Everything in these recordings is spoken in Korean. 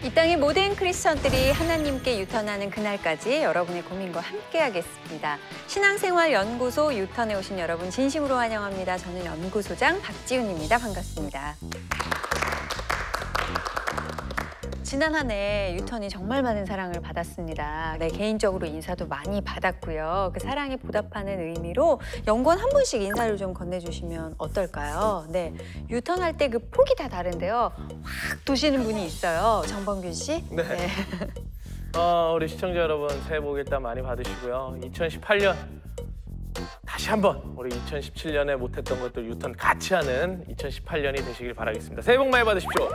이 땅의 모든 크리스천들이 하나님께 유턴하는 그날까지 여러분의 고민과 함께하겠습니다. 신앙생활연구소 유턴에 오신 여러분 진심으로 환영합니다. 저는 연구소장 박지훈입니다. 반갑습니다. 지난 한 해 유턴이 정말 많은 사랑을 받았습니다. 네, 개인적으로 인사도 많이 받았고요. 그 사랑에 보답하는 의미로 연구원 한 분씩 인사를 좀 건네주시면 어떨까요? 네, 유턴할 때 그 폭이 다 다른데요. 확 도시는 분이 있어요. 정범균 씨. 네. 네. 우리 시청자 여러분 새해 복 일단 많이 받으시고요. 2018년 다시 한번 우리 2017년에 못했던 것들 유턴 같이 하는 2018년이 되시길 바라겠습니다. 새해 복 많이 받으십시오.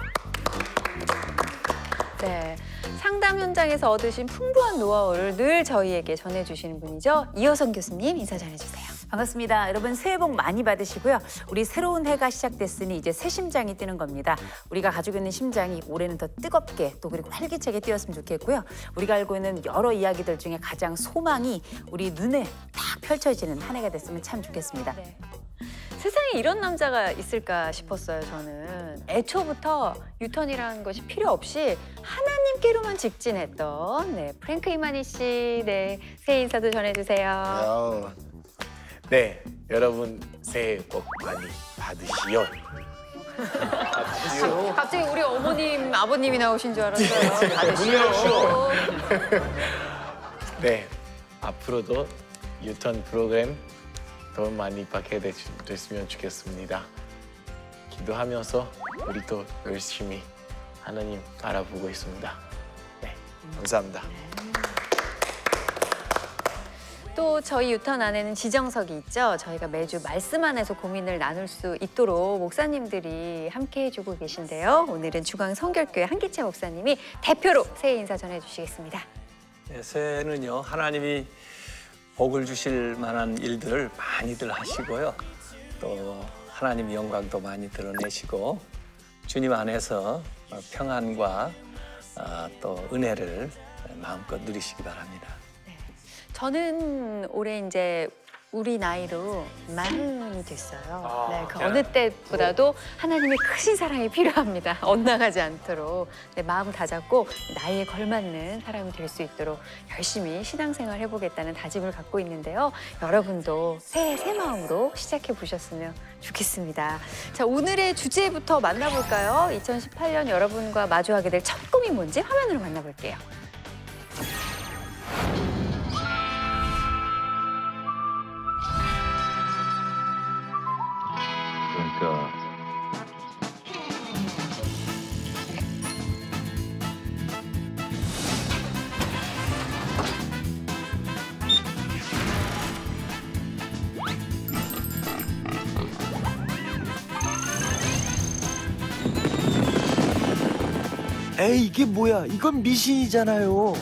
네, 상담 현장에서 얻으신 풍부한 노하우를 늘 저희에게 전해주시는 분이죠. 이효선 교수님 인사 전해주세요. 반갑습니다. 여러분 새해 복 많이 받으시고요. 우리 새로운 해가 시작됐으니 이제 새 심장이 뛰는 겁니다. 우리가 가지고 있는 심장이 올해는 더 뜨겁게 또 그리고 활기차게 뛰었으면 좋겠고요. 우리가 알고 있는 여러 이야기들 중에 가장 소망이 우리 눈에 딱 펼쳐지는 한 해가 됐으면 참 좋겠습니다. 네. 세상에 이런 남자가 있을까 싶었어요, 저는. 애초부터 유턴이라는 것이 필요 없이 하나님께로만 직진했던 프랭크 이마니 씨, 새해 인사도 전해주세요. 네, 여러분 새해 복 많이 받으시오. 갑자기 우리 어머님, 아버님이 나오신 줄 알았어요. 받으시오. 네, 앞으로도 유턴 프로그램 더 많이 받게 됐으면 좋겠습니다. 기도하면서 우리 또 열심히 하나님 알아보고 있습니다. 네, 감사합니다. 또 저희 유턴 안에는 지정석이 있죠. 저희가 매주 말씀 안에서 고민을 나눌 수 있도록 목사님들이 함께 해주고 계신데요. 오늘은 중앙성결교회 한기채 목사님이 대표로 새해 인사 전해주시겠습니다. 네, 새해는요 하나님이 복을 주실 만한 일들을 많이들 하시고요. 또 하나님의 영광도 많이 드러내시고 주님 안에서 평안과 또 은혜를 마음껏 누리시기 바랍니다. 저는 올해 이제 우리 나이로 40이 됐어요. 네, 그 네. 어느 때보다도 하나님의 크신 사랑이 필요합니다. 엇나가지 않도록. 네, 마음 다잡고 나이에 걸맞는 사람이 될 수 있도록 열심히 신앙생활 해보겠다는 다짐을 갖고 있는데요. 여러분도 새해 새 마음으로 시작해 보셨으면 좋겠습니다. 자, 오늘의 주제부터 만나볼까요? 2018년 여러분과 마주하게 될 첫 꿈이 뭔지 화면으로 만나볼게요. 그러니까 에이, 이게 뭐야? 이건 미신이잖아요.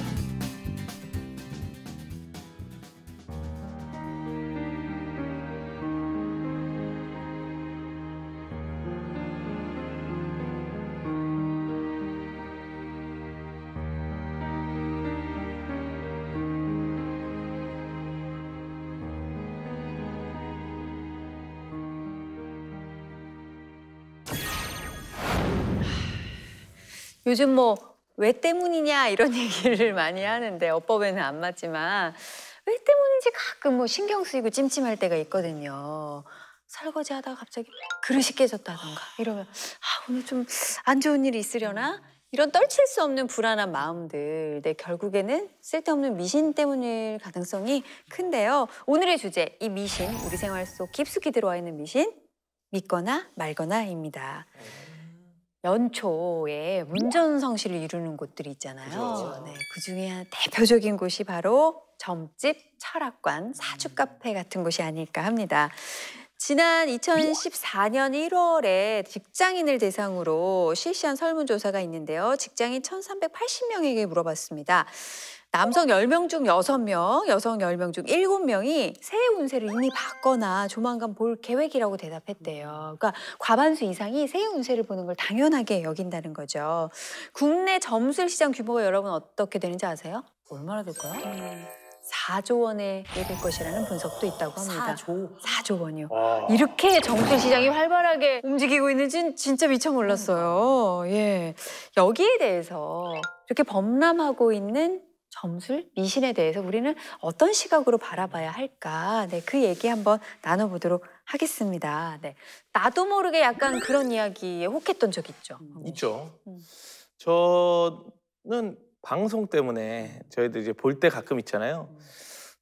요즘 왜 때문이냐 이런 얘기를 많이 하는데 어법에는 안 맞지만 왜 때문인지 가끔 신경 쓰이고 찜찜할 때가 있거든요. 설거지 하다가 갑자기 그릇이 깨졌다던가 이러면 오늘 좀 안 좋은 일이 있으려나? 이런 떨칠 수 없는 불안한 마음들. 네, 결국에는 쓸데없는 미신 때문일 가능성이 큰데요. 오늘의 주제, 이 미신, 우리 생활 속 깊숙이 들어와 있는 미신, 믿거나 말거나입니다. 연초에 문전성시를 이루는 곳들이 있잖아요. 그렇죠. 네, 그중에 한 대표적인 곳이 바로 점집, 철학관, 사주 카페 같은 곳이 아닐까 합니다. 지난 2014년 1월에 직장인을 대상으로 실시한 설문조사가 있는데요. 직장인 1,380명에게 물어봤습니다. 남성 10명 중 6명, 여성 10명 중 7명이 새해 운세를 이미 봤거나 조만간 볼 계획이라고 대답했대요. 그러니까 과반수 이상이 새해 운세를 보는 걸 당연하게 여긴다는 거죠. 국내 점술 시장 규모가 여러분 어떻게 되는지 아세요? 얼마나 될까요? 4조 원에 이를 것이라는 분석도 있다고 합니다. 4조 원이요. 와. 이렇게 정치 시장이 활발하게 움직이고 있는지는 진짜 미처 몰랐어요. 예. 여기에 대해서 이렇게 범람하고 있는 점술, 미신에 대해서 우리는 어떤 시각으로 바라봐야 할까? 네, 그 얘기 한번 나눠보도록 하겠습니다. 네. 나도 모르게 약간 그런 이야기에 혹했던 적 있죠. 있죠. 저는 방송 때문에 저희들 이제 볼 때 가끔 있잖아요.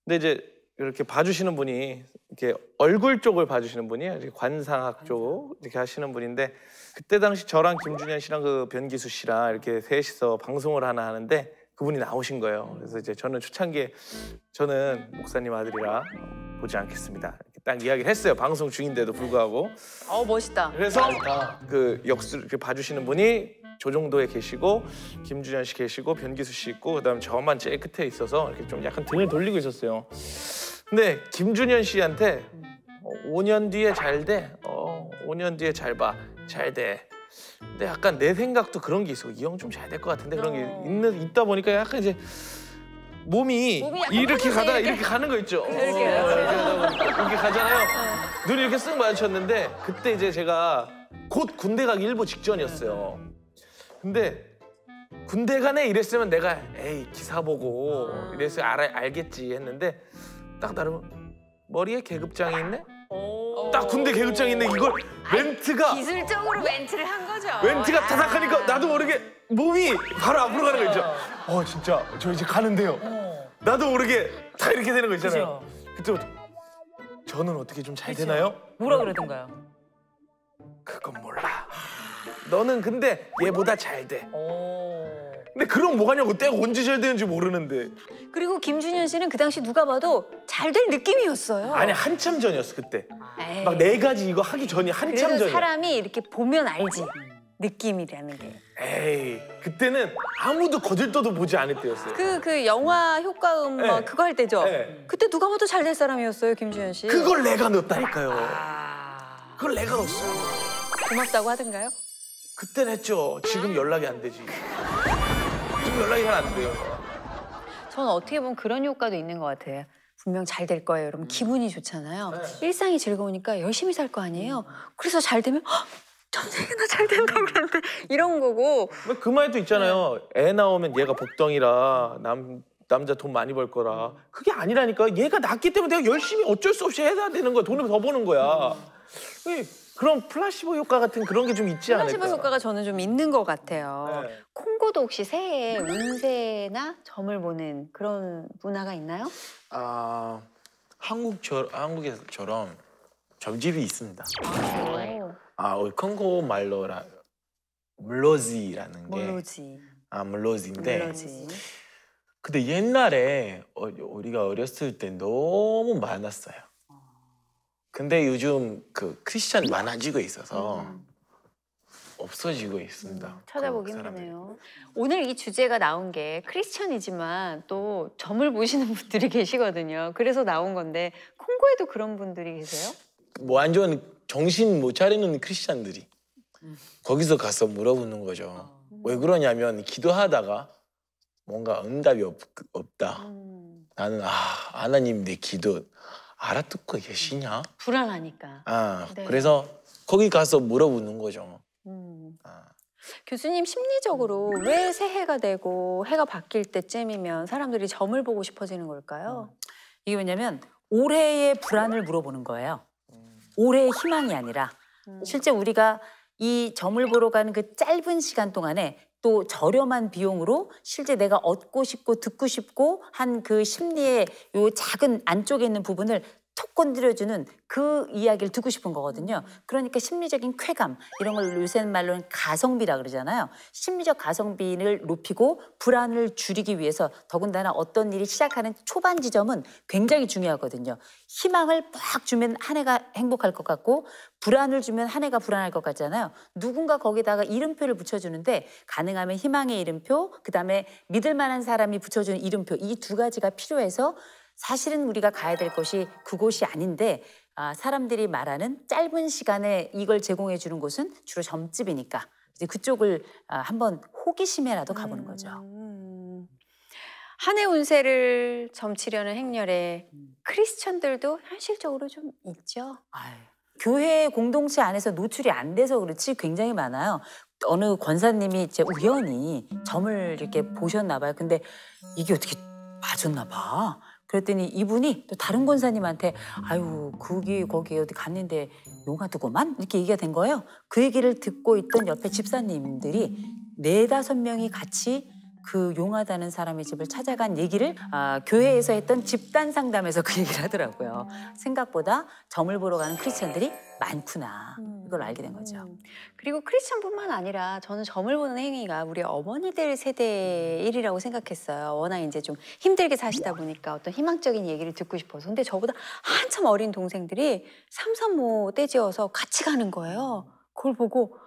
근데 이제 이렇게 봐주시는 분이 이렇게 얼굴 쪽을 봐주시는 분이에요. 이렇게 관상학 쪽 이렇게 하시는 분인데 그때 당시 저랑 김준현 씨랑 그 변기수 씨랑 이렇게 셋이서 방송을 하나 하는데 그분이 나오신 거예요. 그래서 이제 저는 초창기에 저는 목사님 아들이라 보지 않겠습니다. 이렇게 딱 이야기를 했어요. 방송 중인데도 불구하고. 멋있다. 그래서 그 역수 이렇게 봐주시는 분이 조정도에 계시고 김준현 씨 계시고 변기수 씨 있고 그다음 저만 제일 끝에 있어서 이렇게 좀 약간 등을 돌리고 있었어요. 근데 김준현 씨한테 5년 뒤에 잘 돼. 5년 뒤에 잘 봐. 잘 돼. 근데 약간 내 생각도 그런 게 있어. 이 형 좀 잘 될 것 같은데 그런 게 있다 보니까 약간 이제 몸이 약간 이렇게 퍼져서 가다가 이렇게. 이렇게 가는 거 있죠. 이렇게 하다 보니까 이렇게 가잖아요. 눈이 이렇게 쓱 마주쳤는데 그때 이제 제가 곧 군대 가기 일보 직전이었어요. 근데 군대 가네 이랬으면 내가 에이 기사 보고 이랬으면 알겠지 했는데 딱 나름 머리에 계급장이 있네? 딱 군대 계급장이 있네. 이걸 멘트가 기술적으로 멘트를 한 거죠. 멘트가 타닥하니까 나도 모르게 몸이 바로 앞으로 가는 거 있죠. 진짜 저 이제 가는데요. 나도 모르게 다 이렇게 되는 거 있잖아요. 그때부터 저는 어떻게 좀 잘 되나요? 뭐라 그러던가요? 그건 몰라. 너는 근데 얘보다 잘 돼. 근데 그럼 뭐가냐고 내가 언제 잘 되는지 모르는데. 그리고 김준현 씨는 그 당시 누가 봐도 잘 될 느낌이었어요. 아니 한참 전이었어 그때. 에이. 막 4가지 이거 하기 전이 한참 그래도 전이야. 사람이 이렇게 보면 알지. 느낌이라는 게. 에이 그때는 아무도 거들떠도 보지 않을 때였어요. 그 영화 효과음 네. 막 그거 할 때죠. 네. 그때 누가 봐도 잘 될 사람이었어요, 김준현 씨. 그걸 내가 넣었다니까요. 그걸 내가 넣었어. 고맙다고 하던가요? 그땐 했죠. 지금 연락이 안 되지. 지금 연락이 잘 안 돼요. 저는 어떻게 보면 그런 효과도 있는 것 같아요. 분명 잘 될 거예요. 여러분 기분이 좋잖아요. 일상이 즐거우니까 열심히 살 거 아니에요. 그래서 잘 되면 전생에 나 잘 된다고 그랬는데 이런 거고. 그 말도 있잖아요. 애 나오면 얘가 복덩이라 남자 돈 많이 벌 거라. 그게 아니라니까. 얘가 낳기 때문에 내가 열심히 어쩔 수 없이 해야 되는 거야. 돈을 더 버는 거야. 그런 플라시보 효과 같은 그런 게 좀 있지 않을까. 플라시보 효과가 저는 좀 있는 것 같아요. 네. 콩고도 혹시 새해에 운세나 점을 보는 그런 문화가 있나요? 한국에서처럼 점집이 있습니다. 오, 콩고 말로라 물로지라는 게 모르지. 물로지인데 모르지. 근데 옛날에 우리가 어렸을 때 너무 많았어요. 근데 요즘 그 크리스찬 많아지고 있어서 없어지고 있습니다. 찾아보기 그 사람들이. 힘드네요. 오늘 이 주제가 나온 게 크리스천이지만 또 점을 보시는 분들이 계시거든요. 그래서 나온 건데 콩고에도 그런 분들이 계세요? 뭐 완전 정신 못 차리는 크리스찬들이 거기서 가서 물어보는 거죠. 왜 그러냐면 기도하다가 뭔가 응답이 없다. 나는 하나님 내 기도 알아듣고 계시냐? 불안하니까. 네. 그래서 거기 가서 물어보는 거죠. 교수님 심리적으로 왜 새해가 되고 해가 바뀔 때쯤이면 사람들이 점을 보고 싶어지는 걸까요? 이게 왜냐면 올해의 불안을 물어보는 거예요. 올해의 희망이 아니라 실제 우리가 이 점을 보러 가는 그 짧은 시간 동안에 또 저렴한 비용으로 실제 내가 얻고 싶고 듣고 싶고 한 그 심리의 요 작은 안쪽에 있는 부분을 톡 건드려주는 그 이야기를 듣고 싶은 거거든요. 그러니까 심리적인 쾌감 이런 걸 요새 말로는 가성비라 그러잖아요. 심리적 가성비를 높이고 불안을 줄이기 위해서 더군다나 어떤 일이 시작하는 초반 지점은 굉장히 중요하거든요. 희망을 팍 주면 한 해가 행복할 것 같고 불안을 주면 한 해가 불안할 것 같잖아요. 누군가 거기다가 이름표를 붙여주는데 가능하면 희망의 이름표, 그다음에 믿을 만한 사람이 붙여주는 이름표 이 두 가지가 필요해서 사실은 우리가 가야 될 곳이 그곳이 아닌데 사람들이 말하는 짧은 시간에 이걸 제공해 주는 곳은 주로 점집이니까 이제 그쪽을 한번 호기심에라도 가보는 거죠. 한 해 운세를 점치려는 행렬에 크리스천들도 현실적으로 좀 있죠. 아유, 교회 공동체 안에서 노출이 안 돼서 그렇지 굉장히 많아요. 어느 권사님이 이제 우연히 점을 이렇게 보셨나 봐요. 근데 이게 어떻게 맞았나 봐. 그랬더니 이분이 또 다른 권사님한테 아유 거기 어디 갔는데 용하더구만 이렇게 얘기가 된 거예요. 그 얘기를 듣고 있던 옆에 집사님들이 4-5명이 같이 그 용하다는 사람의 집을 찾아간 얘기를 교회에서 했던 집단 상담에서 그 얘기를 하더라고요. 생각보다 점을 보러 가는 크리스천들이 많구나. 이걸 알게 된 거죠. 그리고 크리스천뿐만 아니라 저는 점을 보는 행위가 우리 어머니들 세대 일이라고 생각했어요. 워낙 이제 좀 힘들게 사시다 보니까 어떤 희망적인 얘기를 듣고 싶어서. 근데 저보다 한참 어린 동생들이 삼삼오오 떼지어서 같이 가는 거예요. 그걸 보고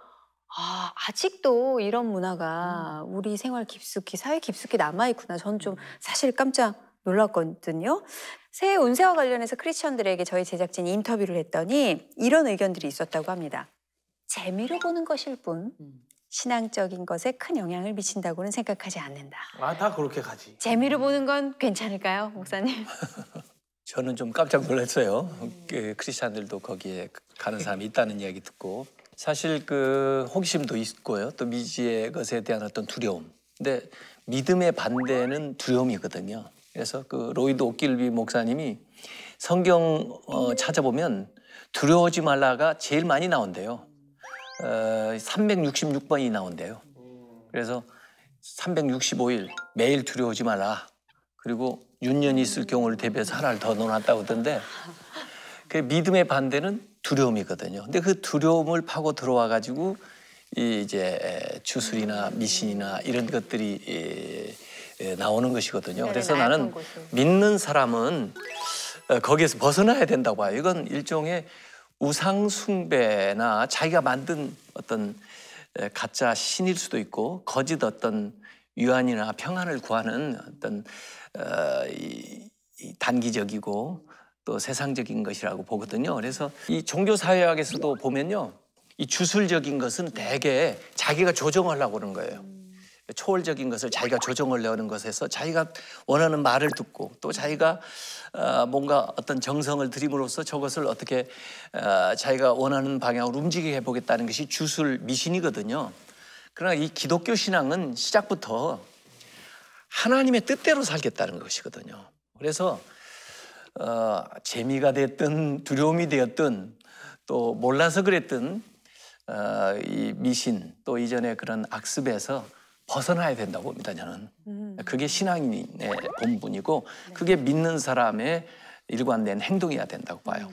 아직도 이런 문화가 우리 생활 깊숙이, 사회 깊숙이 남아있구나. 저는 좀 사실 깜짝 놀랐거든요. 새해 운세와 관련해서 크리스천들에게 저희 제작진이 인터뷰를 했더니 이런 의견들이 있었다고 합니다. 재미로 보는 것일 뿐 신앙적인 것에 큰 영향을 미친다고는 생각하지 않는다. 다 그렇게 가지. 재미로 보는 건 괜찮을까요, 목사님? 저는 좀 깜짝 놀랐어요. 그 크리스찬들도 거기에 가는 사람이 있다는 이야기 듣고. 사실 그 호기심도 있고요. 또 미지의 것에 대한 어떤 두려움. 근데 믿음의 반대는 두려움이거든요. 그래서 그 로이드 오킬비 목사님이 성경 찾아보면 두려워하지 말라가 제일 많이 나온대요. 366번이 나온대요. 그래서 365일 매일 두려워하지 말라. 그리고 윤년이 있을 경우를 대비해서 하나를 더 넣어놨다고 하던데 그 믿음의 반대는 두려움이거든요. 근데 그 두려움을 파고 들어와 가지고 이제 주술이나 미신이나 이런 것들이 나오는 것이거든요. 그래서 나는 믿는 사람은 거기에서 벗어나야 된다고 봐요. 이건 일종의 우상 숭배나 자기가 만든 어떤 가짜 신일 수도 있고 거짓 어떤 유안이나 평안을 구하는 어떤 이 단기적이고 또 세상적인 것이라고 보거든요. 그래서 이 종교사회학에서도 보면요. 이 주술적인 것은 대개 자기가 조정하려고 그러는 거예요. 초월적인 것을 자기가 조정하려는 것에서 자기가 원하는 말을 듣고 또 자기가 뭔가 어떤 정성을 들임으로써 저것을 어떻게 자기가 원하는 방향으로 움직이게 해보겠다는 것이 주술 미신이거든요. 그러나 이 기독교 신앙은 시작부터 하나님의 뜻대로 살겠다는 것이거든요. 그래서 재미가 됐든 두려움이 되었든 또 몰라서 그랬든 이 미신 또 이전에 그런 악습에서 벗어나야 된다고 봅니다. 저는 그게 신앙의 본분이고 그게 믿는 사람의 일관된 행동이어야 된다고 봐요.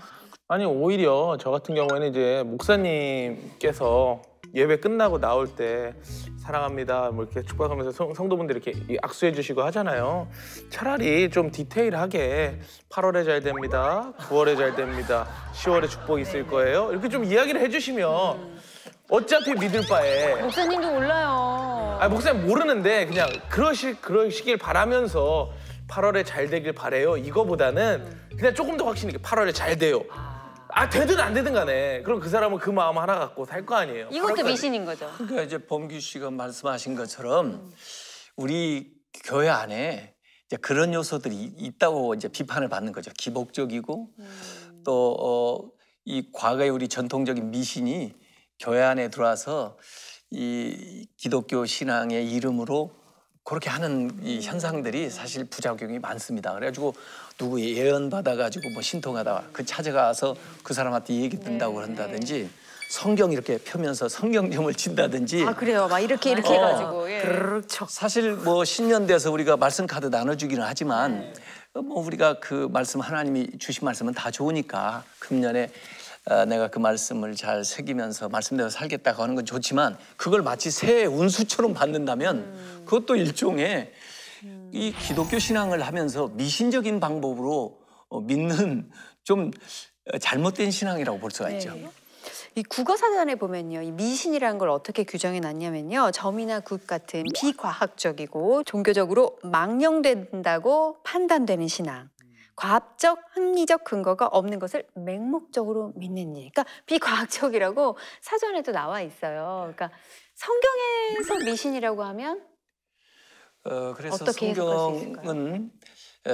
아니 오히려 저 같은 경우에는 이제 목사님께서 예배 끝나고 나올 때 사랑합니다 뭐 이렇게 축복하면서 성도분들 이렇게 악수해 주시고 하잖아요. 차라리 좀 디테일하게 8월에 잘 됩니다, 9월에 잘 됩니다, 10월에 축복 있을 거예요. 이렇게 좀 이야기를 해주시면 어차피 믿을 바에. 목사님도 몰라요. 목사님 모르는데 그냥 그러시길 바라면서 8월에 잘 되길 바래요. 이거보다는 그냥 조금 더 확신 있게 8월에 잘 돼요. 되든 안 되든 간에 그럼 그 사람은 그 마음 하나 갖고 살 거 아니에요. 이것도 미신인 거죠. 그러니까 이제 범규 씨가 말씀하신 것처럼 우리 교회 안에 이제 그런 요소들이 있다고 이제 비판을 받는 거죠. 기복적이고 또 이 과거의 우리 전통적인 미신이 교회 안에 들어와서 이 기독교 신앙의 이름으로 그렇게 하는 이 현상들이 사실 부작용이 많습니다. 그래가지고 누구 예언 받아가지고 뭐 신통하다 그 찾아가서 그 사람한테 얘기 듣는다고 그런다든지 성경 이렇게 펴면서 성경점을 친다든지. 그래요. 막 이렇게 해가지고. 예. 그렇죠. 사실 뭐 신년 돼서 우리가 말씀 카드 나눠주기는 하지만 뭐 우리가 그 말씀 하나님이 주신 말씀은 다 좋으니까 금년에 내가 그 말씀을 잘 새기면서 말씀대로 살겠다고 하는 건 좋지만 그걸 마치 새해 운수처럼 받는다면 그것도 일종의 이 기독교 신앙을 하면서 미신적인 방법으로 믿는 좀 잘못된 신앙이라고 볼 수가 있죠. 이 국어사전에 보면요, 이 미신이라는 걸 어떻게 규정해 놨냐면요, 점이나 굿 같은 비과학적이고 종교적으로 망령된다고 판단되는 신앙. 과학적, 합리적 근거가 없는 것을 맹목적으로 믿는 일. 그러니까 비과학적이라고 사전에도 나와 있어요. 그러니까 성경에서 미신이라고 하면 그래서 어떻게 해석할 수 성경은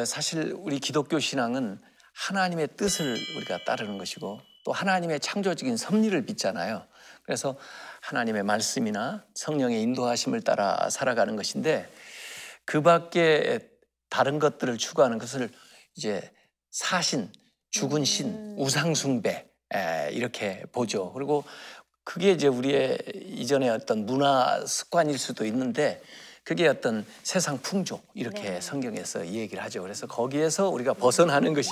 사실 우리 기독교 신앙은 하나님의 뜻을 우리가 따르는 것이고 또 하나님의 창조적인 섭리를 믿잖아요. 그래서 하나님의 말씀이나 성령의 인도하심을 따라 살아가는 것인데 그 밖에 다른 것들을 추구하는 것을 이제 사신, 죽은 신, 우상숭배 이렇게 보죠. 그리고 그게 이제 우리의 이전의 어떤 문화 습관일 수도 있는데 그게 어떤 세상 풍조 이렇게 성경에서 이 얘기를 하죠. 그래서 거기에서 우리가 벗어나는 것이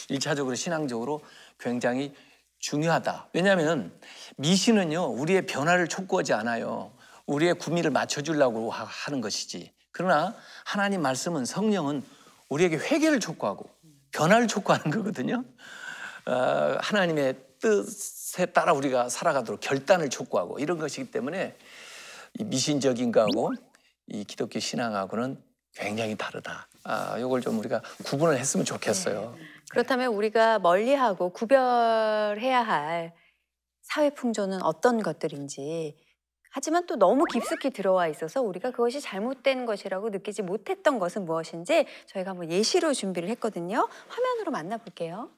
일차적으로 신앙적으로 굉장히 중요하다. 왜냐하면 미신은요 우리의 변화를 촉구하지 않아요. 우리의 구미를 맞춰주려고 하는 것이지. 그러나 하나님 말씀은 성령은 우리에게 회개를 촉구하고 변화를 촉구하는 거거든요. 하나님의 뜻에 따라 우리가 살아가도록 결단을 촉구하고 이런 것이기 때문에 이 미신적인 거하고 이 기독교 신앙하고는 굉장히 다르다. 이걸 좀 우리가 구분을 했으면 좋겠어요. 그렇다면 우리가 멀리하고 구별해야 할 사회 풍조는 어떤 것들인지, 하지만 또 너무 깊숙이 들어와 있어서 우리가 그것이 잘못된 것이라고 느끼지 못했던 것은 무엇인지 저희가 한번 예시로 준비를 했거든요. 화면으로 만나볼게요.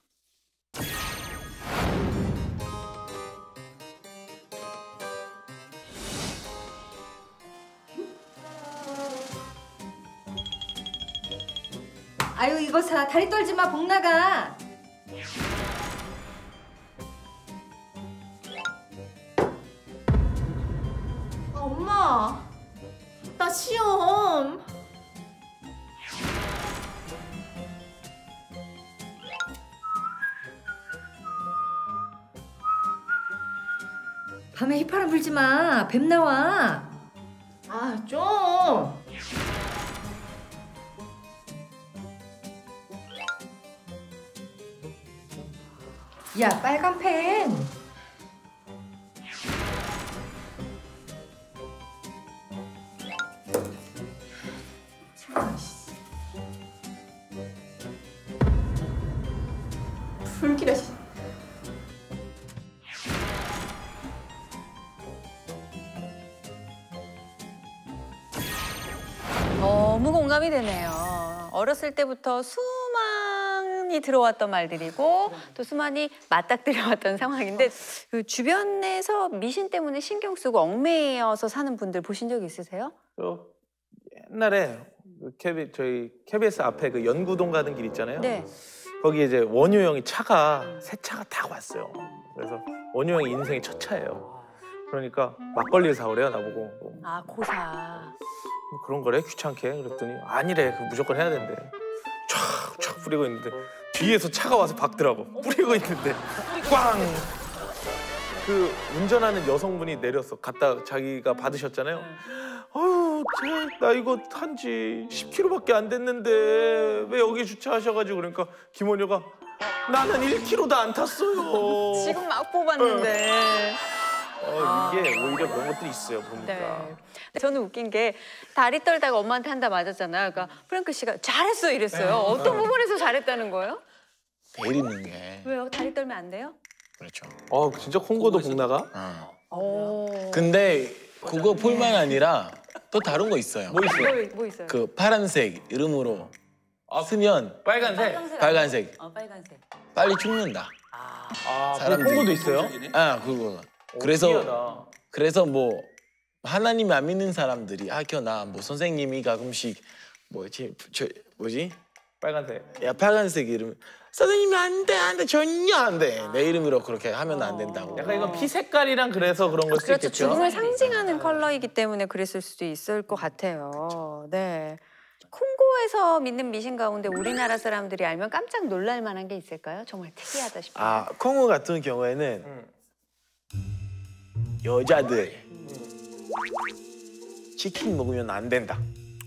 아유 이거 사 다리 떨지 마 복 나가. 엄마, 나 시험. 밤에 휘파람 불지 마. 뱀 나와. 아, 좀. 야 빨간 펜. 불길해. 너무 공감이 되네요. 어렸을 때부터 수많이 들어왔던 말들이고 또 수많이 맞닥뜨려왔던 상황인데 그 주변에서 미신 때문에 신경 쓰고 얽매여서 사는 분들 보신 적 있으세요? 저 옛날에 저희 KBS 앞에 그 연구동 가는 길 있잖아요. 네. 거기 이제 원효 형이 새 차가 타고 왔어요. 그래서 원효 형이 인생의 첫 차예요. 그러니까 막걸리를 사오래요, 나보고. 아, 고사. 뭐 그런 거래? 귀찮게. 그랬더니 아니래, 그거 무조건 해야 된대. 촥촥 뿌리고 있는데 뒤에서 차가 와서 박더라고. 뿌리고 있는데 꽝! 그 운전하는 여성분이 내렸어. 갖다 자기가 받으셨잖아요. 아유, 나 이거 한 지 10km밖에 안 됐는데 왜 여기 주차하셔가지고. 그러니까 김원효가 나는 1km도 안 탔어요. 지금 막 뽑았는데. 이게 오히려 그런 것들이 있어요, 보니까. 네. 저는 웃긴 게 다리 떨다가 엄마한테 한 대 맞았잖아요. 그러니까 프랭크 씨가 잘했어 이랬어요. 어떤 부분에서 잘했다는 거예요? 베일 있는 게. 왜요? 다리 떨면 안 돼요? 그렇죠. 진짜 콩고도 복 나가? 오. 근데 그거뿐만 아니라 또 다른 거 있어요. 뭐 있어요? 뭐 있어요? 그 파란색 이름으로 쓰면 빨간색? 빨간색 빨간색. 빨리 죽는다. 그 사람들이. 콩고도 있어요? 그거. 신기하다. 그래서 뭐 하나님 안 믿는 사람들이 나 뭐 선생님이 가끔씩 뭐지? 빨간색. 야 빨간색 이름 선생님이 안 돼 전혀 안 돼. 내 이름으로 그렇게 하면 안 된다고. 약간 이건 피 색깔이랑 그래서 그런 걸 수도 그렇죠. 있겠죠? 죽음을 상징하는 컬러이기 때문에 그랬을 수도 있을 것 같아요. 네. 콩고에서 믿는 미신 가운데 우리나라 사람들이 알면 깜짝 놀랄 만한 게 있을까요? 정말 특이하다 싶어요. 콩고 같은 경우에는 여자들 치킨 먹으면 안 된다.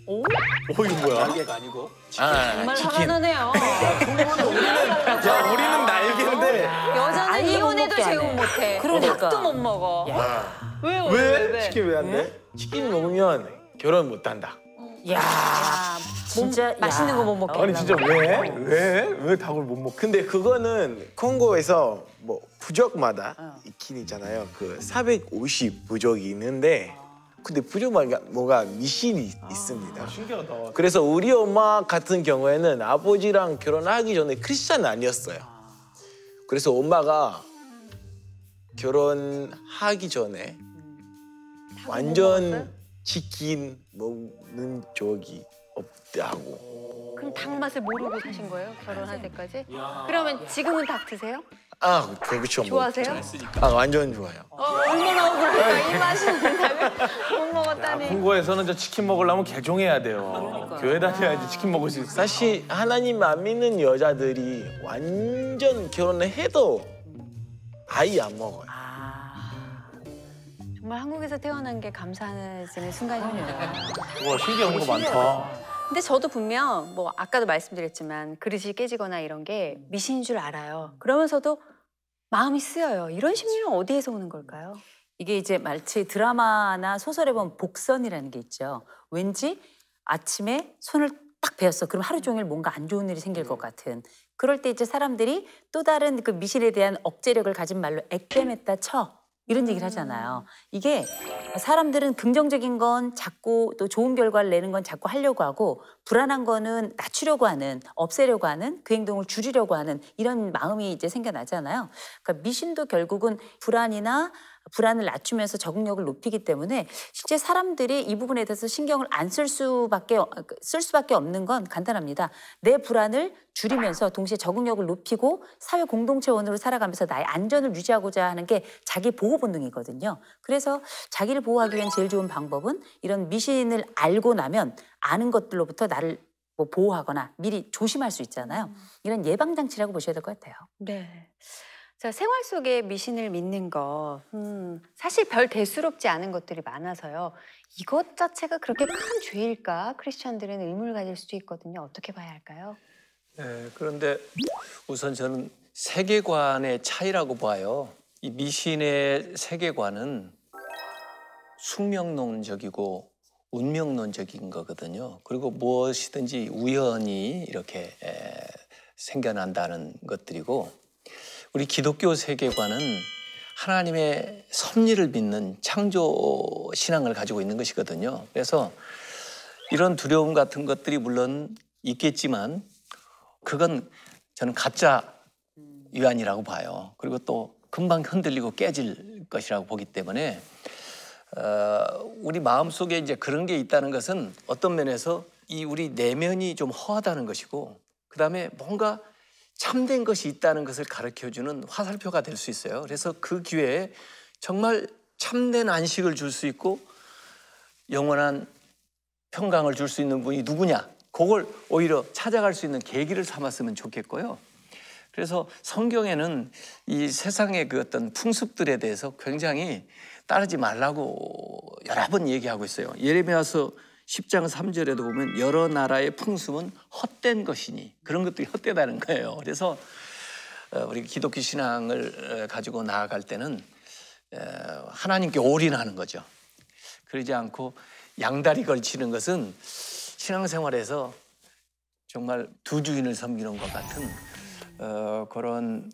오? 이거 뭐야? 날개가 아니고 정말 화가 나네요. 야, 우리는 날개인데 여자는 아니, 이혼해도 못 먹게 제공 하네. 못해. 그러니까. 밥도 못 먹어. 왜요? 왜? 치킨 왜 안 돼? 치킨 먹으면 결혼 못 한다. 야, 진짜 맛있는 거 못 먹게. 아니 진짜 왜? 왜 닭을 못 먹? 근데 그거는 콩고에서 뭐 부족마다 있긴 있잖아요. 그 450 부족이 있는데 근데 부정말 뭐가 미신이 있습니다. 신기하다. 그래서 우리 엄마 같은 경우에는 아버지랑 결혼하기 전에 크리스찬 아니었어요. 그래서 엄마가 결혼하기 전에 완전 치킨 먹는 적이 없다고. 그럼 닭 맛을 모르고 사신 거예요? 결혼할 때까지? 그러면 지금은 닭 드세요? 아, 그렇죠. 좋아하세요? 아, 완전 좋아요. 얼마나 억울할까? 이 맛있는 닭을 못 먹었다니. 궁고에서는 저 치킨 먹으려면 개종해야 돼요. 교회 다녀야지 치킨 먹을 수 있어요. 사실 하나님 안 믿는 여자들이 완전 결혼을 해도 아이 안 먹어요. 정말 한국에서 태어난 게 감사해지는 순간입니다. 와, 신기한 거 많다. 근데 저도 분명 뭐 아까도 말씀드렸지만 그릇이 깨지거나 이런 게 미신인 줄 알아요. 그러면서도 마음이 쓰여요. 이런 심리는 어디에서 오는 걸까요? 이게 이제 마치 드라마나 소설에 보면 복선이라는 게 있죠. 왠지 아침에 손을 딱 베었어. 그럼 하루 종일 뭔가 안 좋은 일이 생길 것 같은. 그럴 때 이제 사람들이 또 다른 그 미신에 대한 억제력을 가진 말로 액땜했다 쳐. 이런 얘기를 하잖아요. 이게 사람들은 긍정적인 건 자꾸 또 좋은 결과를 내는 건 자꾸 하려고 하고 불안한 거는 낮추려고 하는, 없애려고 하는, 그 행동을 줄이려고 하는 이런 마음이 이제 생겨나잖아요. 그러니까 미신도 결국은 불안을 낮추면서 적응력을 높이기 때문에 실제 사람들이 이 부분에 대해서 신경을 안 쓸 수밖에 없는 건 간단합니다. 내 불안을 줄이면서 동시에 적응력을 높이고 사회 공동체원으로 살아가면서 나의 안전을 유지하고자 하는 게 자기 보호 본능이거든요. 그래서 자기를 보호하기 위한 제일 좋은 방법은 이런 미신을 알고 나면 아는 것들로부터 나를 뭐 보호하거나 미리 조심할 수 있잖아요. 이런 예방장치라고 보셔야 될 것 같아요. 네. 자, 생활 속에 미신을 믿는 거 사실 별 대수롭지 않은 것들이 많아서요. 이것 자체가 그렇게 큰 죄일까? 크리스천들은 의문을 가질 수도 있거든요. 어떻게 봐야 할까요? 네, 그런데 우선 저는 세계관의 차이라고 봐요. 이 미신의 세계관은 숙명론적이고 운명론적인 거거든요. 그리고 무엇이든지 우연히 이렇게 생겨난다는 것들이고 우리 기독교 세계관은 하나님의 섭리를 믿는 창조 신앙을 가지고 있는 것이거든요. 그래서 이런 두려움 같은 것들이 물론 있겠지만 그건 저는 가짜 위안이라고 봐요. 그리고 또 금방 흔들리고 깨질 것이라고 보기 때문에 우리 마음속에 이제 그런 게 있다는 것은 어떤 면에서 이 우리 내면이 좀 허하다는 것이고 그다음에 뭔가 참된 것이 있다는 것을 가르쳐주는 화살표가 될 수 있어요. 그래서 그 기회에 정말 참된 안식을 줄 수 있고 영원한 평강을 줄 수 있는 분이 누구냐 그걸 오히려 찾아갈 수 있는 계기를 삼았으면 좋겠고요. 그래서 성경에는 이 세상의 그 어떤 풍습들에 대해서 굉장히 따르지 말라고 여러 번 얘기하고 있어요. 예레미야서 10장 3절에도 보면 여러 나라의 풍습은 헛된 것이니 그런 것들이 헛되다는 거예요. 그래서 우리 기독교 신앙을 가지고 나아갈 때는 하나님께 올인하는 거죠. 그러지 않고 양다리 걸치는 것은 신앙생활에서 정말 두 주인을 섬기는 것 같은 그런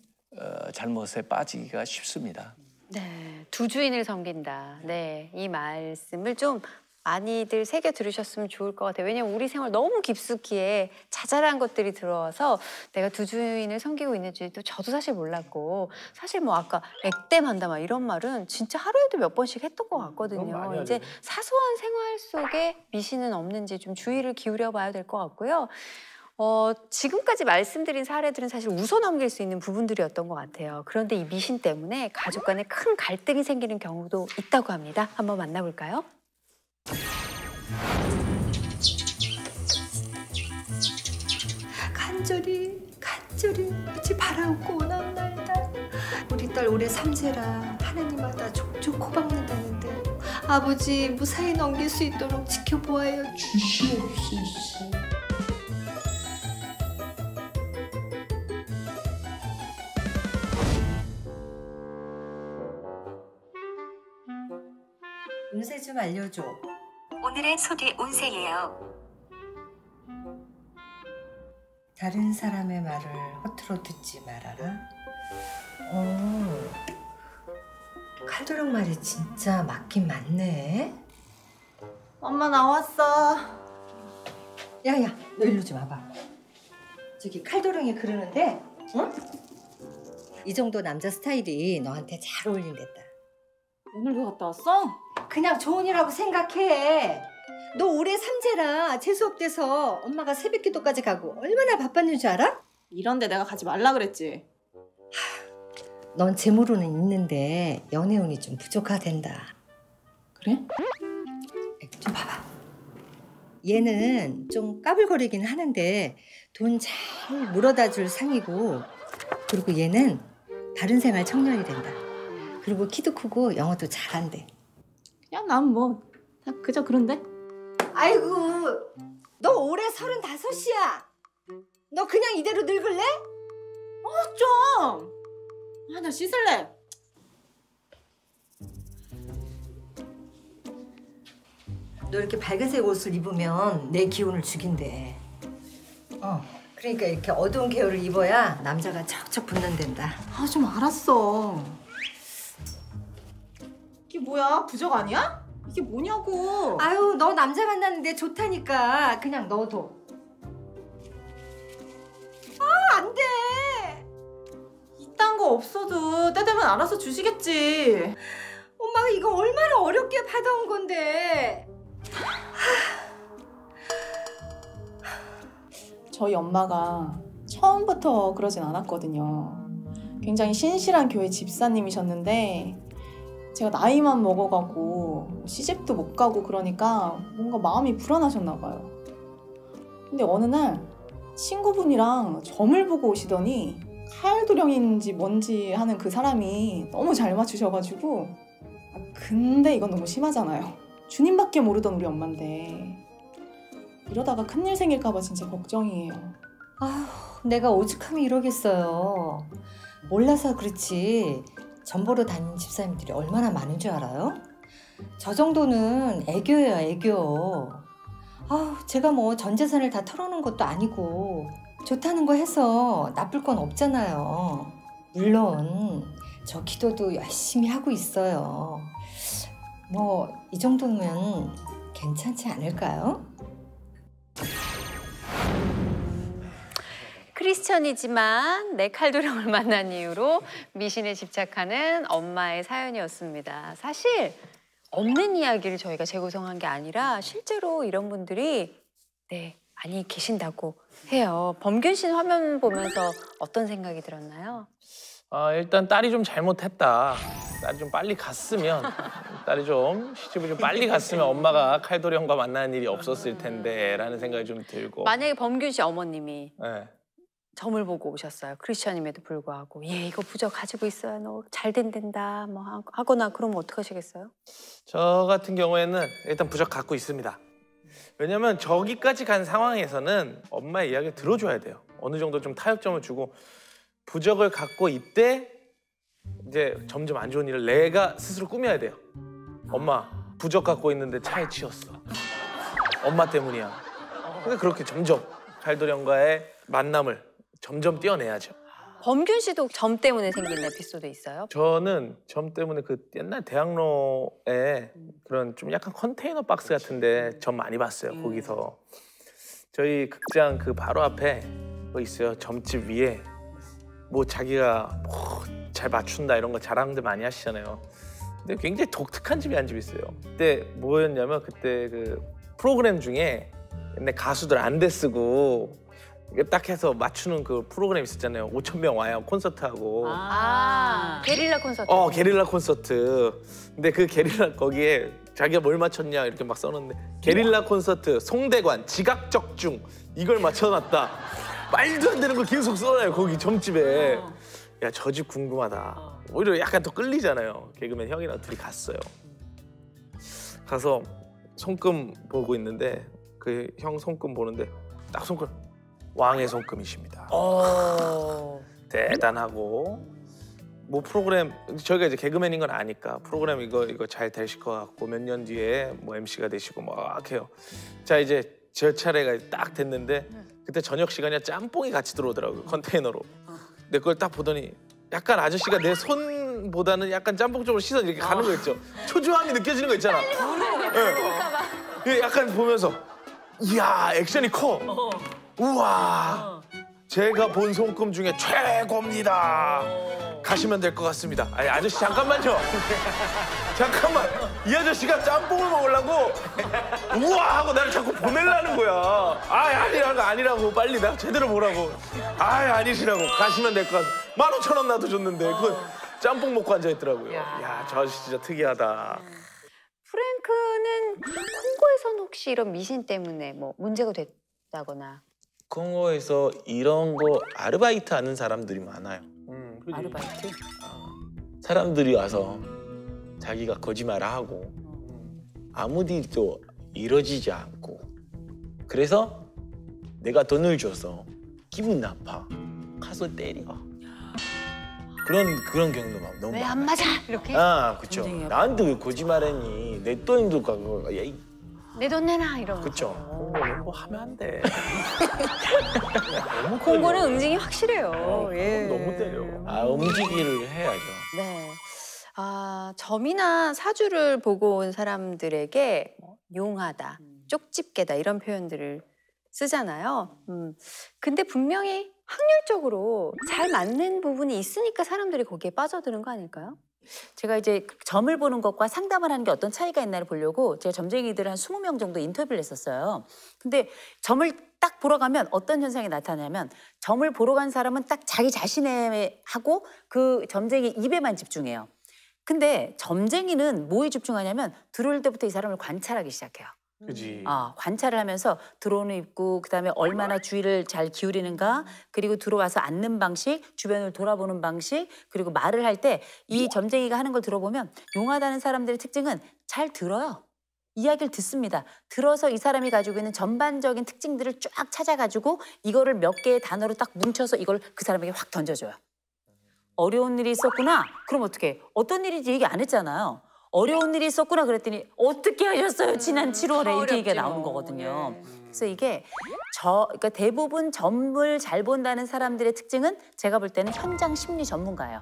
잘못에 빠지기가 쉽습니다. 네, 두 주인을 섬긴다. 네, 이 말씀을 좀 많이들 새겨 들으셨으면 좋을 것 같아요. 왜냐면 우리 생활 너무 깊숙이에 자잘한 것들이 들어와서 내가 두 주인을 섬기고 있는지도 저도 사실 몰랐고 사실 뭐 아까 액땜한다 막 이런 말은 진짜 하루에도 몇 번씩 했던 것 같거든요. 이제 사소한 생활 속에 미신은 없는지 좀 주의를 기울여 봐야 될 것 같고요. 지금까지 말씀드린 사례들은 사실 웃어넘길 수 있는 부분들이었던 것 같아요. 그런데 이 미신 때문에 가족 간에 큰 갈등이 생기는 경우도 있다고 합니다. 한번 만나볼까요? 간절히 어찌 바라옵고 원하옵나이다. 우리 딸 올해 3세라 하나님마다 족족 코박는다는데 아버지 무사히 넘길 수 있도록 지켜보아야 주시옵소서. 운세 좀 알려줘. 오늘의 소리 운세예요. 다른 사람의 말을 허투루 듣지 말아라. 칼도령 말이 진짜 맞긴 맞네. 엄마 나왔어. 야야, 너 일로 좀 와봐. 저기 칼도령이 그러는데, 응? 이 정도 남자 스타일이 너한테 잘 어울린댔다. 오늘도 갔다 왔어? 그냥 좋은이라고 생각해. 너 올해 삼재라 재수업 돼서 엄마가 새벽기도까지 가고 얼마나 바빴는 줄 알아? 이런데 내가 가지 말라 그랬지. 넌 재물운은 있는데 연애운이 좀 부족하댄다. 그래? 좀 봐봐. 얘는 좀 까불거리긴 하는데 돈 잘 물어다 줄 상이고, 그리고 얘는 바른 생활 청년이 된다. 그리고 키도 크고 영어도 잘한대. 야, 난 뭐 그저 그런데? 아이고, 너 올해 35이야. 너 그냥 이대로 늙을래? 좀. 아, 나 씻을래. 너 이렇게 밝은색 옷을 입으면 내 기운을 죽인대. 그러니까 이렇게 어두운 계열을 입어야 남자가 척척 붙는댄다. 아, 좀 알았어. 이게 뭐야? 부적 아니야? 이게 뭐냐고. 아유, 너 남자 만나는데 좋다니까. 그냥 넣어둬. 아, 안 돼. 이딴 거 없어도 때 되면 알아서 주시겠지. 엄마가 이거 얼마나 어렵게 받아온 건데. 저희 엄마가 처음부터 그러진 않았거든요. 굉장히 신실한 교회 집사님이셨는데 제가 나이만 먹어가고 시집도 못 가고 그러니까 뭔가 마음이 불안하셨나 봐요. 근데 어느 날 친구분이랑 점을 보고 오시더니 칼도령인지 뭔지 하는 그 사람이 너무 잘 맞추셔가지고, 근데 이건 너무 심하잖아요. 주님밖에 모르던 우리 엄마인데 이러다가 큰일 생길까 봐 진짜 걱정이에요. 아휴, 내가 오죽하면 이러겠어요. 몰라서 그렇지 점 보러 다니는 집사님들이 얼마나 많은 줄 알아요? 저 정도는 애교예요, 애교. 아우, 제가 뭐 전 재산을 다 털어놓은 것도 아니고 좋다는 거 해서 나쁠 건 없잖아요. 물론 저 기도도 열심히 하고 있어요. 뭐 이 정도면 괜찮지 않을까요? 크리스천이지만 내 칼도령을 만난 이후로 미신에 집착하는 엄마의 사연이었습니다. 사실 없는 이야기를 저희가 재구성한 게 아니라 실제로 이런 분들이 많이 계신다고 해요. 범균 씨는 화면 보면서 어떤 생각이 들었나요? 일단 딸이 좀 잘못했다. 딸이 좀 빨리 갔으면, 딸이 좀 시집을 좀 빨리 갔으면 엄마가 칼도령과 만나는 일이 없었을 텐데 라는 생각이 좀 들고. 만약에 범균 씨 어머님이 네. 점을 보고 오셨어요. 크리스천임에도 불구하고. 얘 이거 부적 가지고 있어야 너 잘 된다 뭐 하거나 그러면 어떡하시겠어요? 저 같은 경우에는 일단 부적 갖고 있습니다. 왜냐면 저기까지 간 상황에서는 엄마의 이야기를 들어줘야 돼요. 어느 정도 좀 타협점을 주고, 부적을 갖고 이때 이제 점점 안 좋은 일을 내가 스스로 꾸며야 돼요. 엄마, 부적 갖고 있는데 차에 치였어. 엄마 때문이야. 그러니까 그렇게 점점 칼도령과의 만남을 점점 띄어내야죠. 범균 씨도 점 때문에 생긴 에피소드 있어요? 저는 점 때문에 그 옛날 대학로에 그런 좀 약간 컨테이너 박스 같은데 점 많이 봤어요. 거기서 저희 극장 그 바로 앞에 뭐 있어요. 점집 위에 뭐 자기가 뭐 잘 맞춘다 이런 거 자랑들 많이 하시잖아요. 근데 굉장히 독특한 집이 한 집 있어요. 그때 뭐였냐면 그때 그 프로그램 중에 옛날 가수들 안대 쓰고 딱 해서 맞추는 그 프로그램 있었잖아요. 5,000명 와요 콘서트하고. 게릴라 콘서트. 게릴라 콘서트. 근데 그 게릴라 거기에 자기가 뭘 맞췄냐 이렇게 막 써놓는데 게릴라 콘서트 송대관 지각적중 이걸 맞춰놨다. 말도 안 되는 걸 계속 써놔요 거기 점집에. 야, 저 집 궁금하다. 오히려 약간 더 끌리잖아요. 개그맨 형이랑 둘이 갔어요. 가서 손금 보고 있는데 그 형 손금 보는데 딱 손금 왕의 손금이십니다. 대단하고 뭐 프로그램 저희가 이제 개그맨인 건 아니까 프로그램 이거 잘 되실 것 같고 몇 년 뒤에 뭐 MC가 되시고 막 해요. 자 이제 제 차례가 딱 됐는데 그때 저녁 시간이야 짬뽕이 같이 들어오더라고요 컨테이너로. 근데 그걸 딱 보더니 약간 아저씨가 내 손보다는 약간 짬뽕 쪽으로 시선 이렇게 가는 거 있죠. 초조함이 느껴지는 거 있잖아. 약간 보면서 이야 액션이 커. 우와. 제가 본 손금 중에 최고입니다. 가시면 될 것 같습니다. 아니 아저씨 잠깐만요. 잠깐만. 이 아저씨가 짬뽕을 먹으려고 우와 하고 나를 자꾸 보내려는 거야. 아니라고 빨리 나 제대로 보라고. 아니시라고 가시면 될 것 같습니다. 15,000원 나도 줬는데 그 짬뽕 먹고 앉아있더라고요. 야, 저 아저씨 진짜 특이하다. 프랭크는 콩고에서는 혹시 이런 미신 때문에 뭐 문제가 됐다거나? 콩고에서 이런 거 아르바이트 하는 사람들이 많아요. 그치? 아르바이트? 사람들이 와서 자기가 거짓말을 하고 아무 일도 이루어지지 않고 그래서 내가 돈을 줘서 기분 나빠 가서 때려. 그런 경우도 막 너무 왜 많아요. 안 맞아? 이렇게? 그렇죠. 전쟁이야. 나한테 왜 거짓말했니? 내 돈도 가고 내 돈 내놔 이러면서. 그렇죠. 뭐 하면 안 돼. 콩고는 응징이 확실해요. 예. 너무 때려. 움직이를 해야죠. 네. 점이나 사주를 보고 온 사람들에게 뭐 용하다, 쪽집게다 이런 표현들을 쓰잖아요. 근데 분명히 확률적으로 잘 맞는 부분이 있으니까 사람들이 거기에 빠져드는 거 아닐까요? 제가 이제 점을 보는 것과 상담을 하는 게 어떤 차이가 있나를 보려고 제가 점쟁이들 한 20명 정도 인터뷰를 했었어요. 근데 점을 딱 보러 가면 어떤 현상이 나타나냐면 점을 보러 간 사람은 딱 자기 자신에 하고 그 점쟁이 입에만 집중해요. 근데 점쟁이는 뭐에 집중하냐면 들어올 때부터 이 사람을 관찰하기 시작해요. 그지. 관찰을 하면서 들어오는 입구, 그다음에 얼마나 주의를 잘 기울이는가, 그리고 들어와서 앉는 방식, 주변을 돌아보는 방식, 그리고 말을 할 때 이 점쟁이가 하는 걸 들어보면 용하다는 사람들의 특징은 잘 들어요. 이야기를 듣습니다. 들어서 이 사람이 가지고 있는 전반적인 특징들을 쫙 찾아가지고 이거를 몇 개의 단어로 딱 뭉쳐서 이걸 그 사람에게 확 던져줘요. 어려운 일이 있었구나? 그럼 어떻게? 어떤 일인지 얘기 안 했잖아요. 어려운 일이 있었구나 그랬더니 어떻게 하셨어요? 지난 7월에 이렇게 얘기가 나오는 거거든요. 그래서 이게 그러니까 대부분 점을 잘 본다는 사람들의 특징은 제가 볼 때는 현장 심리 전문가예요.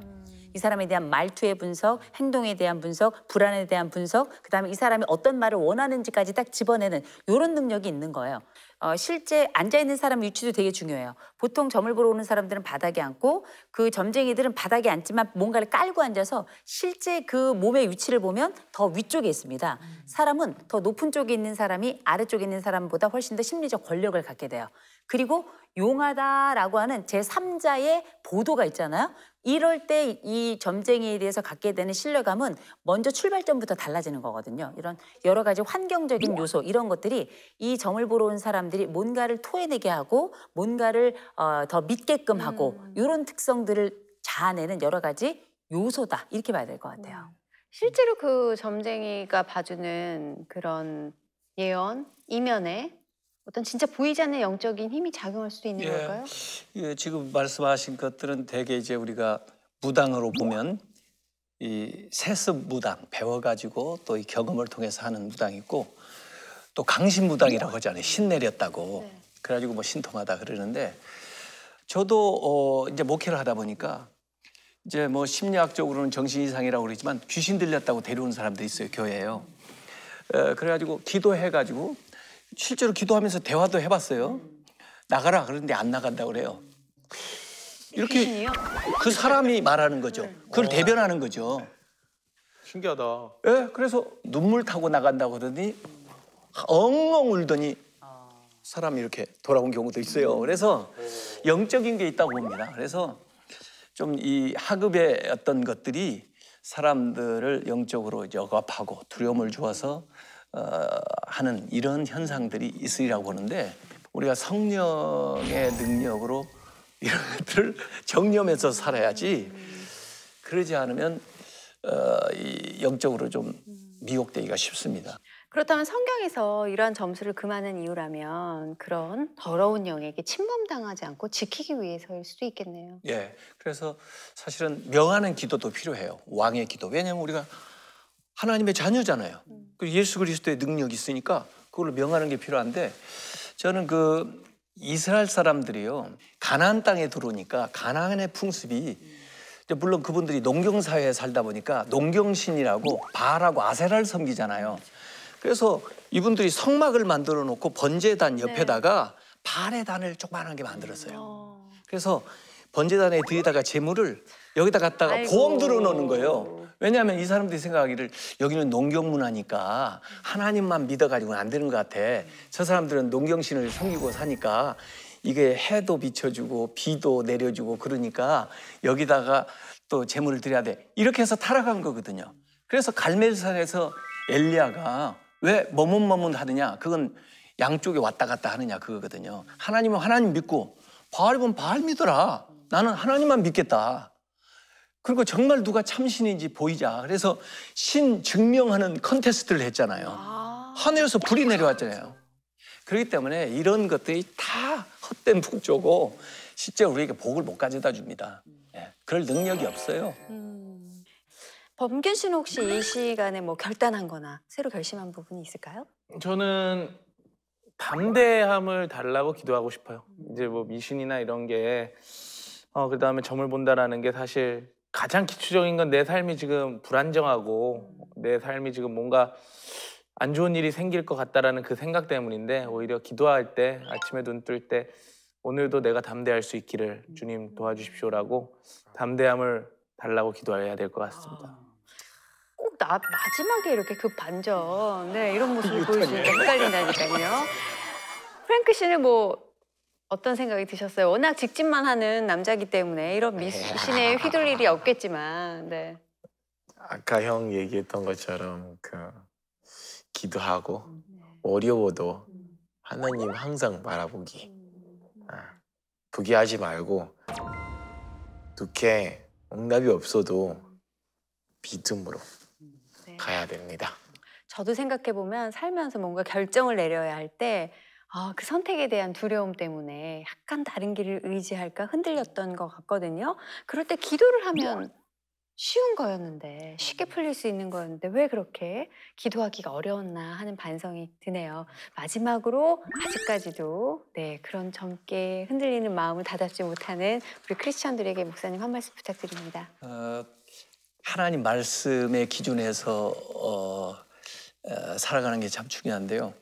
이 사람에 대한 말투의 분석, 행동에 대한 분석, 불안에 대한 분석, 그다음에 이 사람이 어떤 말을 원하는지까지 딱 집어내는 이런 능력이 있는 거예요. 실제 앉아있는 사람 위치도 되게 중요해요. 보통 점을 보러 오는 사람들은 바닥에 앉고 그 점쟁이들은 바닥에 앉지만 뭔가를 깔고 앉아서 실제 그 몸의 위치를 보면 더 위쪽에 있습니다. 사람은 더 높은 쪽에 있는 사람이 아래쪽에 있는 사람보다 훨씬 더 심리적 권력을 갖게 돼요. 그리고 용하다라고 하는 제3자의 보도가 있잖아요. 이럴 때 이 점쟁이에 대해서 갖게 되는 신뢰감은 먼저 출발점부터 달라지는 거거든요. 이런 여러 가지 환경적인 요소 이런 것들이 이 점을 보러 온 사람들이 뭔가를 토해내게 하고 뭔가를 더 믿게끔 하고 이런 특성들을 자아내는 여러 가지 요소다 이렇게 봐야 될 것 같아요. 실제로 그 점쟁이가 봐주는 그런 예언, 이면에 어떤 진짜 보이지 않는 영적인 힘이 작용할 수도 있는 걸까요? 지금 말씀하신 것들은 대개 이제 우리가 무당으로 보면 이 세습 무당 배워가지고 또 이 경험을 통해서 하는 무당이 있고 또 강신 무당이라고 하잖아요. 신 내렸다고. 그래가지고 뭐 신통하다 그러는데 저도 이제 목회를 하다 보니까 이제 뭐 심리학적으로는 정신 이상이라고 그러지만 귀신 들렸다고 데려오는 사람들이 있어요 교회에요. 그래가지고 기도해가지고 실제로 기도하면서 대화도 해봤어요. 나가라 그러는데 안 나간다고 그래요. 이렇게 귀신이요? 그 사람이 말하는 거죠. 그걸 대변하는 거죠. 신기하다. 예, 그래서 눈물 타고 나간다고 하더니 엉엉 울더니 사람이 이렇게 돌아온 경우도 있어요. 그래서 영적인 게 있다고 봅니다. 그래서 좀 이 하급의 어떤 것들이 사람들을 영적으로 억압하고 두려움을 주어서 하는 이런 현상들이 있으리라고 보는데 우리가 성령의 능력으로 이런 것들을 정념해서 살아야지 그러지 않으면 이 영적으로 좀 미혹되기가 쉽습니다. 그렇다면 성경에서 이러한 점수를 금하는 이유라면 그런 더러운 영에게 침범당하지 않고 지키기 위해서일 수도 있겠네요. 예, 그래서 사실은 명하는 기도도 필요해요. 왕의 기도. 왜냐하면 우리가 하나님의 자녀잖아요. 예수 그리스도의 능력이 있으니까 그걸로 명하는 게 필요한데 저는 그 이스라엘 사람들이요. 가나안 땅에 들어오니까 가나안의 풍습이 물론 그분들이 농경사회에 살다 보니까 농경신이라고 바알하고 아세라를 섬기잖아요. 그래서 이분들이 성막을 만들어 놓고 번제단 옆에다가 발해단을 조그만한 게 만들었어요. 그래서 번제단의 뒤에다가 재물을 여기다 갖다가 보험 들어놓는 거예요. 왜냐하면 이 사람들이 생각하기를 여기는 농경문화니까 하나님만 믿어가지고는 안 되는 것 같아. 저 사람들은 농경신을 섬기고 사니까 이게 해도 비춰주고 비도 내려주고 그러니까 여기다가 또 재물을 드려야 돼. 이렇게 해서 타락한 거거든요. 그래서 갈멜산에서 엘리야가 왜 머뭇머뭇하느냐. 그건 양쪽에 왔다 갔다 하느냐 그거거든요. 하나님은 하나님 믿고 바알이면 바알 믿어라. 나는 하나님만 믿겠다. 그리고 정말 누가 참신인지 보이자. 그래서 신 증명하는 컨테스트를 했잖아요. 하늘에서 불이 내려왔잖아요. 그렇기 때문에 이런 것들이 다 헛된 풍조고 실제 우리에게 복을 못 가져다 줍니다. 예, 그럴 능력이 없어요. 범균 씨는 혹시 이 시간에 뭐 결단한 거나 새로 결심한 부분이 있을까요? 저는 담대함을 달라고 기도하고 싶어요. 이제 뭐 미신이나 이런 게 그다음에 점을 본다라는 게 사실 가장 기초적인 건 내 삶이 지금 불안정하고 내 삶이 지금 뭔가 안 좋은 일이 생길 것 같다라는 그 생각 때문인데 오히려 기도할 때 아침에 눈 뜰 때 오늘도 내가 담대할 수 있기를 주님 도와주십시오라고 담대함을 달라고 기도해야 될 것 같습니다. 꼭 마지막에 이렇게 급 반전 이런 모습을 보여주니까 헷갈린다니까요. 프랭크 씨는 뭐 어떤 생각이 드셨어요? 워낙 직진만 하는 남자기 때문에 이런 미신에 휘둘 일이 없겠지만. 네. 아까 형 얘기했던 것처럼 기도하고 어려워도 하나님 항상 바라보기. 포기하지 말고 늦게 응답이 없어도 믿음으로 가야 됩니다. 저도 생각해보면 살면서 뭔가 결정을 내려야 할 때 그 선택에 대한 두려움 때문에 약간 다른 길을 의지할까 흔들렸던 것 같거든요. 그럴 때 기도를 하면 쉬운 거였는데 쉽게 풀릴 수 있는 거였는데 왜 그렇게 기도하기가 어려웠나 하는 반성이 드네요. 마지막으로 아직까지도 그런 젊게 흔들리는 마음을 다잡지 못하는 우리 크리스천들에게 목사님 한 말씀 부탁드립니다. 하나님 말씀의 기준에서 살아가는 게 참 중요한데요.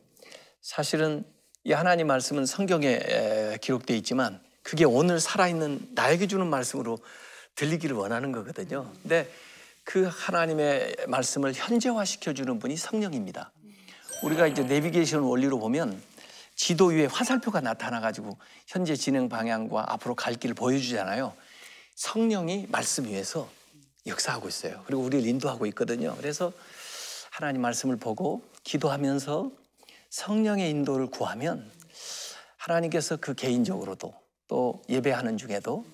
사실은 이 하나님 말씀은 성경에 기록되어 있지만 그게 오늘 살아있는 나에게 주는 말씀으로 들리기를 원하는 거거든요. 근데 그 하나님의 말씀을 현재화시켜주는 분이 성령입니다. 우리가 이제 내비게이션 원리로 보면 지도 위에 화살표가 나타나가지고 현재 진행 방향과 앞으로 갈 길을 보여주잖아요. 성령이 말씀 위에서 역사하고 있어요. 그리고 우리를 인도하고 있거든요. 그래서 하나님 말씀을 보고 기도하면서 성령의 인도를 구하면 하나님께서 그 개인적으로도 또 예배하는 중에도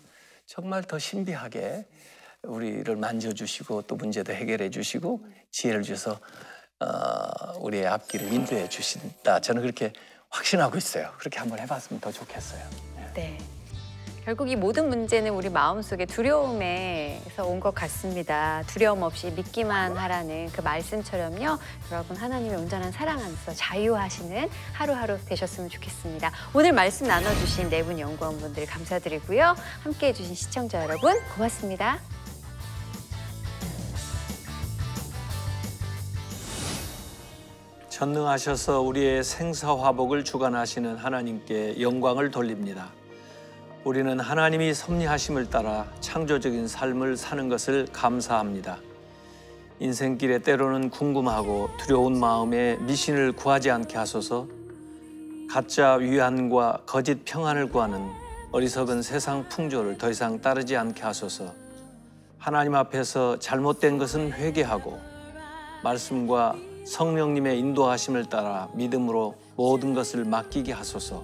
정말 더 신비하게 우리를 만져주시고 또 문제도 해결해 주시고 지혜를 주셔서 우리의 앞길을 인도해 주신다. 저는 그렇게 확신하고 있어요. 그렇게 한번 해봤으면 더 좋겠어요. 네. 결국 이 모든 문제는 우리 마음속에 두려움에서 온 것 같습니다. 두려움 없이 믿기만 하라는 그 말씀처럼요. 여러분 하나님의 온전한 사랑 안에서 자유하시는 하루하루 되셨으면 좋겠습니다. 오늘 말씀 나눠주신 네 분 연구원분들 감사드리고요. 함께해 주신 시청자 여러분 고맙습니다. 전능하셔서 우리의 생사화복을 주관하시는 하나님께 영광을 돌립니다. 우리는 하나님이 섭리하심을 따라 창조적인 삶을 사는 것을 감사합니다. 인생길에 때로는 궁금하고 두려운 마음에 미신을 구하지 않게 하소서. 가짜 위안과 거짓 평안을 구하는 어리석은 세상 풍조를 더 이상 따르지 않게 하소서. 하나님 앞에서 잘못된 것은 회개하고 말씀과 성령님의 인도하심을 따라 믿음으로 모든 것을 맡기게 하소서.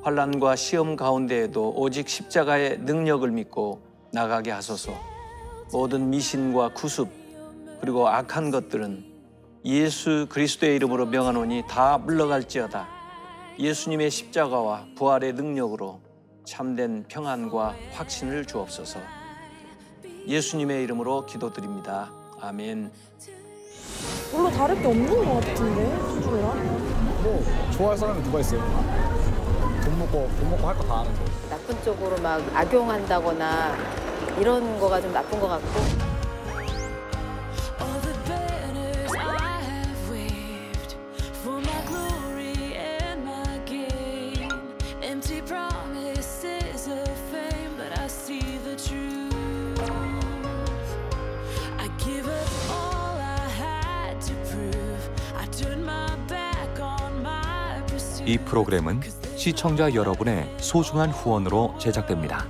환난과 시험 가운데에도 오직 십자가의 능력을 믿고 나가게 하소서. 모든 미신과 구습 그리고 악한 것들은 예수 그리스도의 이름으로 명하노니 다 물러갈지어다. 예수님의 십자가와 부활의 능력으로 참된 평안과 확신을 주옵소서. 예수님의 이름으로 기도드립니다. 아멘. 별로 다를 게 없는 것 같은데, 수준이랑? 뭐 좋아할 사람이 누가 있어요? 돈 먹고 할 거 다 하는 거. 나쁜 쪽으로 막 악용한다거나 이런 거가 좀 나쁜 것 같고. 이 프로그램은 시청자 여러분의 소중한 후원으로 제작됩니다.